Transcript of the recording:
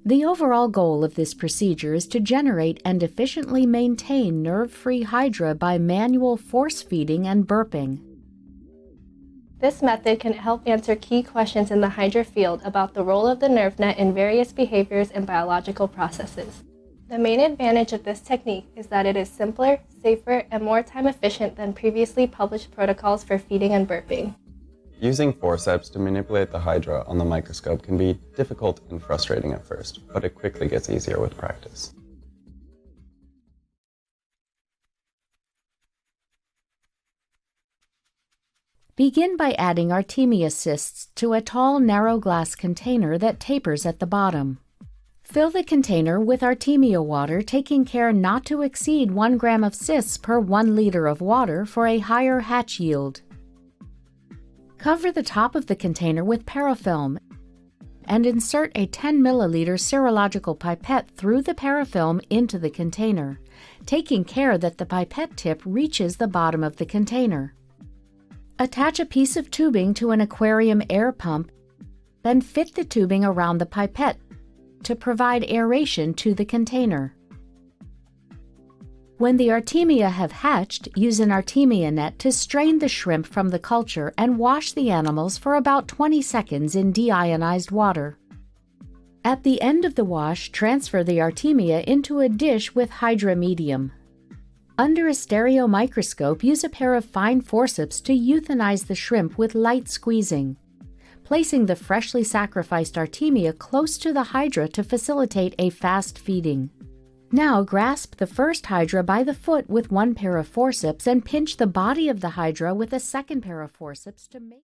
The overall goal of this procedure is to generate and efficiently maintain nerve-free Hydra by manual force feeding and burping. This method can help answer key questions in the Hydra field about the role of the nerve net in various behaviors and biological processes. The main advantage of this technique is that it is simpler, safer, and more time efficient than previously published protocols for feeding and burping. Using forceps to manipulate the Hydra on the microscope can be difficult and frustrating at first, but it quickly gets easier with practice. Begin by adding artemia cysts to a tall, narrow glass container that tapers at the bottom. Fill the container with artemia water, taking care not to exceed 1 gram of cysts per 1 liter of water for a higher hatch yield. Cover the top of the container with parafilm and insert a 10 milliliter serological pipette through the parafilm into the container, taking care that the pipette tip reaches the bottom of the container. Attach a piece of tubing to an aquarium air pump, then fit the tubing around the pipette to provide aeration to the container. When the artemia have hatched, use an artemia net to strain the shrimp from the culture and wash the animals for about 20 seconds in deionized water. At the end of the wash, transfer the artemia into a dish with Hydra medium. Under a stereo microscope, use a pair of fine forceps to euthanize the shrimp with light squeezing, placing the freshly sacrificed artemia close to the Hydra to facilitate a fast feeding. Now grasp the first Hydra by the foot with one pair of forceps and pinch the body of the Hydra with a second pair of forceps to make